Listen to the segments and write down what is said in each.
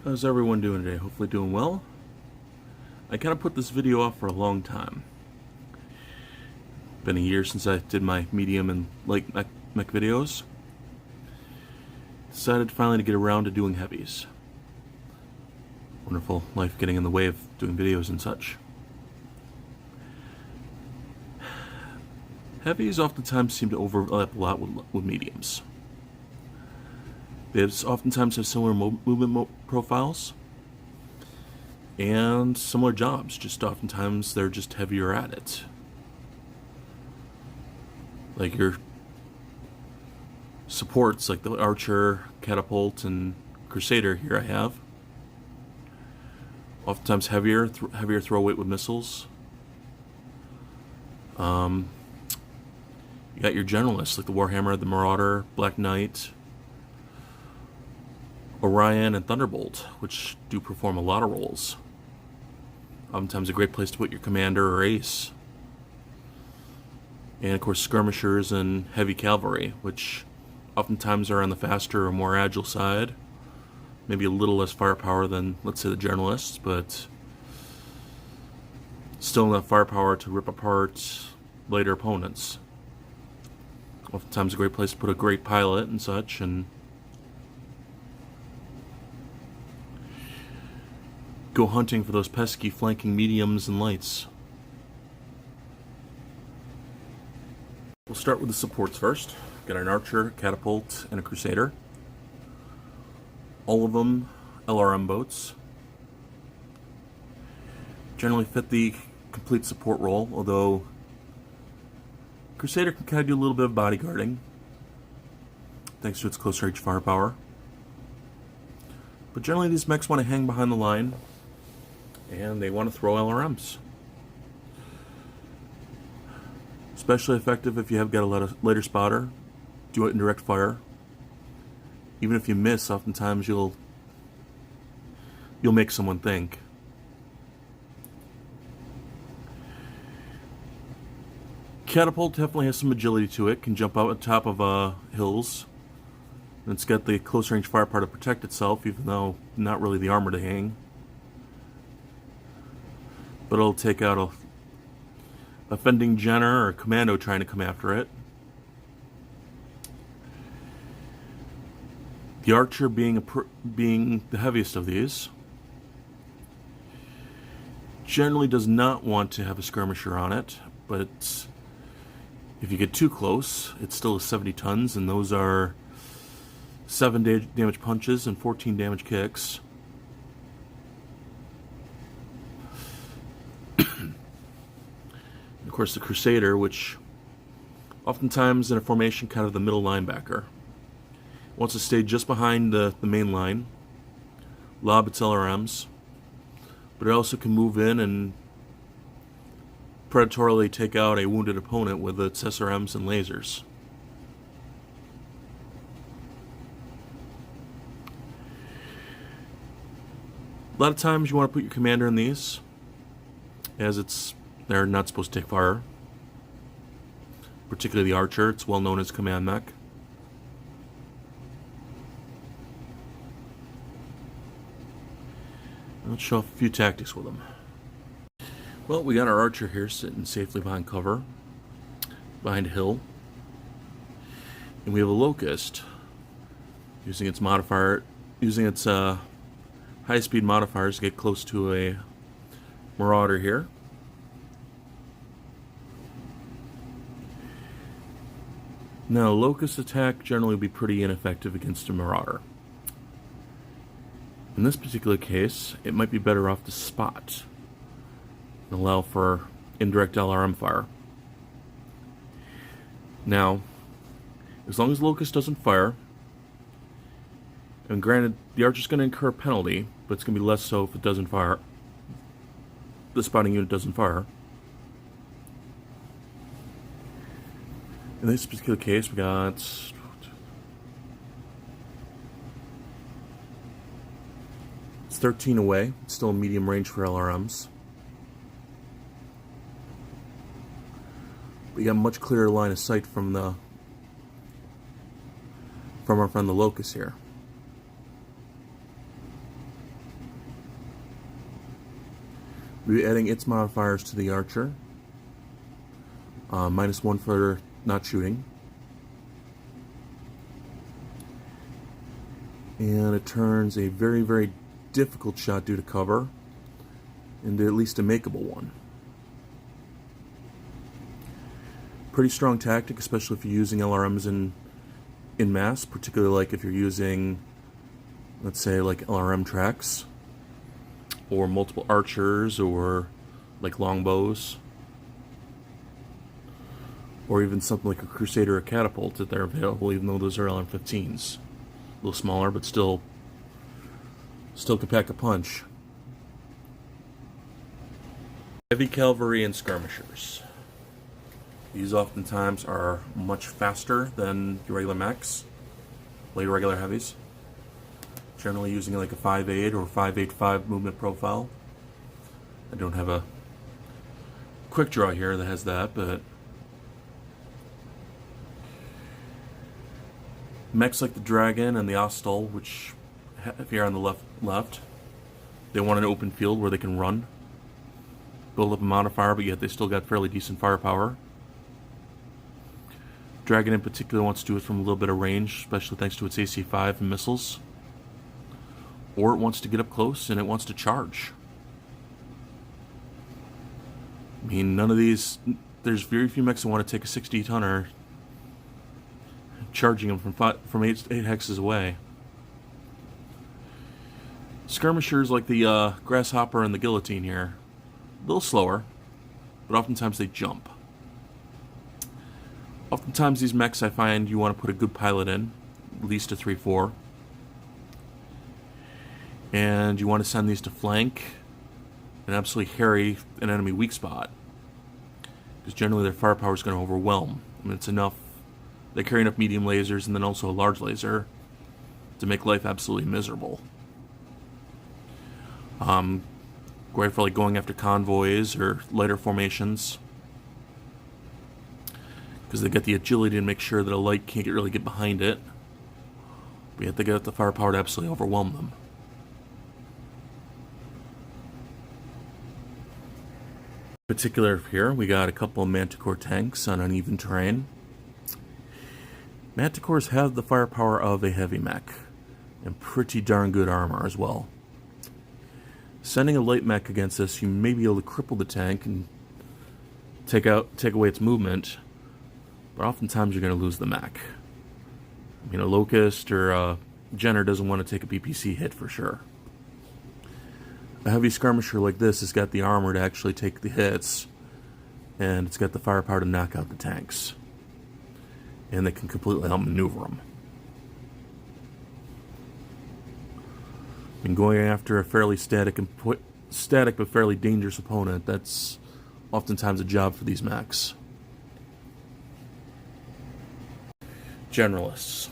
How's everyone doing today? Hopefully doing well. I kind of put this video off for a long time. Been a year since I did my medium and light mech videos. Decided finally to get around to doing heavies. Wonderful life getting in the way of doing videos and such. Heavies oftentimes seem to overlap a lot with mediums. They oftentimes have similar movement profiles and similar jobs, just oftentimes they're just heavier at it. Like your supports, like the Archer, Catapult, and Crusader here I have. Oftentimes heavier throw weight with missiles. You got your generalists, like the Warhammer, the Marauder, Black Knight, Orion, and Thunderbolt, which do perform a lot of roles. Oftentimes a great place to put your commander or ace. And of course skirmishers and heavy cavalry, which oftentimes are on the faster or more agile side. Maybe a little less firepower than, let's say, the generalists, but still enough firepower to rip apart later opponents. Oftentimes a great place to put a great pilot and such, and go hunting for those pesky flanking mediums and lights. We'll start with the supports first. Got an Archer, Catapult, and a Crusader. All of them LRM boats. Generally fit the complete support role, although Crusader can kind of do a little bit of bodyguarding, thanks to its close range firepower. But generally these mechs want to hang behind the line, and they want to throw LRMs. Especially effective if you have got a later spotter. Do it in direct fire. Even if you miss, oftentimes you'll make someone think. Catapult definitely has some agility to it. Can jump out on top of hills. And it's got the close range firepower to protect itself, even though not really the armor to hang. But it'll take out a offending Jenner or commando trying to come after it. The Archer being the heaviest of these generally does not want to have a skirmisher on it, but if you get too close, it's still 70 tons, and those are 7 damage punches and 14 damage kicks. Of course, the Crusader, which oftentimes in a formation kind of the middle linebacker, wants to stay just behind the main line, lob its LRMs, but it also can move in and predatorily take out a wounded opponent with its SRMs and lasers. A lot of times you want to put your commander in these, as they're not supposed to take fire. Particularly the Archer, it's well known as command mech. Let's show off a few tactics with them. Well, we got our Archer here sitting safely behind cover, behind a hill. And we have a Locust using its high-speed modifiers to get close to a Marauder here. Now, Locust attack generally will be pretty ineffective against a Marauder. In this particular case, it might be better off to spot and allow for indirect LRM fire. Now, as long as Locust doesn't fire, and granted, the Archer's going to incur a penalty, but it's going to be less so if it doesn't fire. The spotting unit doesn't fire. In this particular case, we got it's 13 away. It's still a medium range for LRMs. We got a much clearer line of sight from our friend the Locust here. We'll be adding its modifiers to the archer. -1 for not shooting. And it turns a very, very difficult shot due to cover into at least a makeable one. Pretty strong tactic, especially if you're using LRMs in mass, particularly like if you're using, let's say, like LRM tracks, or multiple archers, or like longbows, or even something like a Crusader or Catapult that they're available, even though those are LM15s. A little smaller, but still can pack a punch. Heavy cavalry and skirmishers. These oftentimes are much faster than your regular mechs, like regular heavies. Generally using like a 5.8 or 5.85 movement profile. I don't have a quick draw here that has that, but mechs like the Dragon and the Ostal, which, if you're on the left, they want an open field where they can run, build up a modifier, but yet they still got fairly decent firepower. Dragon in particular wants to do it from a little bit of range, especially thanks to its AC-5 and missiles. Or it wants to get up close and it wants to charge. I mean, none of these, there's very few mechs that want to take a 60-tonner charging them from eight hexes away. Skirmishers like the Grasshopper and the Guillotine here, a little slower, but oftentimes they jump. Oftentimes these mechs I find you want to put a good pilot in, at least a 3-4. And you want to send these to flank and absolutely harry an enemy weak spot. Because generally their firepower is going to overwhelm. I mean, it's enough, they carry enough medium lasers and then also a large laser to make life absolutely miserable. Great for like going after convoys or lighter formations, because they get the agility to make sure that a light can't really get behind it, but yet they get the firepower to absolutely overwhelm them. In particular here, we got a couple of Manticore tanks on uneven terrain. Manticores have the firepower of a heavy mech, and pretty darn good armor as well. Sending a light mech against this, you may be able to cripple the tank and take away its movement, but oftentimes you're going to lose the mech. I mean, a Locust or a Jenner doesn't want to take a BPC hit for sure. A heavy skirmisher like this has got the armor to actually take the hits, and it's got the firepower to knock out the tanks. And they can completely outmaneuver them. And going after a fairly static but fairly dangerous opponent, that's oftentimes a job for these mechs. Generalists.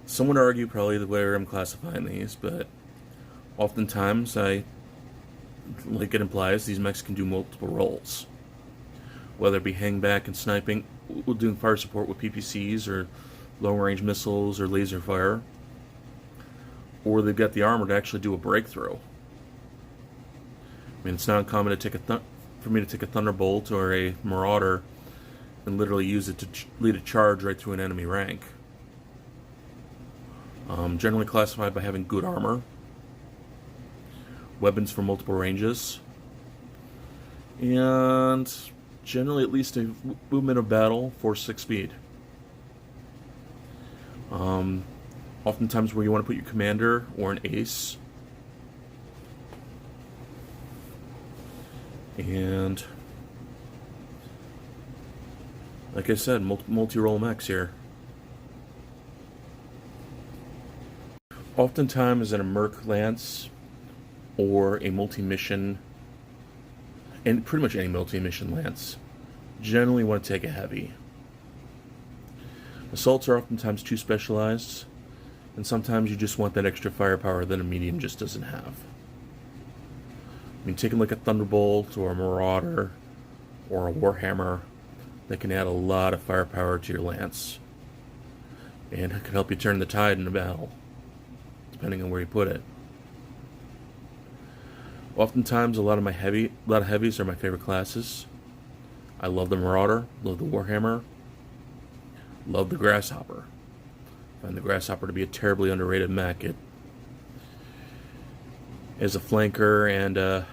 Some would argue probably the way I'm classifying these, but oftentimes, like it implies, these mechs can do multiple roles. Whether it be hang back and sniping, doing fire support with PPCs or long range missiles or laser fire, or they've got the armor to actually do a breakthrough. I mean, it's not uncommon to for me to take a Thunderbolt or a Marauder and literally use it to lead a charge right through an enemy rank. Generally classified by having good armor, weapons for multiple ranges, and generally at least a movement of battle for 6 speed. Oftentimes where you want to put your commander or an ace. And like I said, multi-role mechs here. Oftentimes in a Merc Lance or a multi-mission, and pretty much any multi-mission Lance, generally want to take a heavy. Assaults are oftentimes too specialized, and sometimes you just want that extra firepower that a medium just doesn't have. I mean, taking like a Thunderbolt or a Marauder or a Warhammer, that can add a lot of firepower to your lance, and it can help you turn the tide in a battle, depending on where you put it. Oftentimes, a lot of heavies are my favorite classes. I love the Marauder, love the Warhammer, love the Grasshopper. I find the Grasshopper to be a terribly underrated mech. It is a flanker and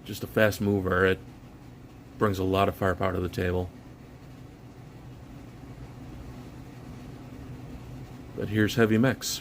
just a fast mover. It brings a lot of firepower to the table. But here's heavy mechs.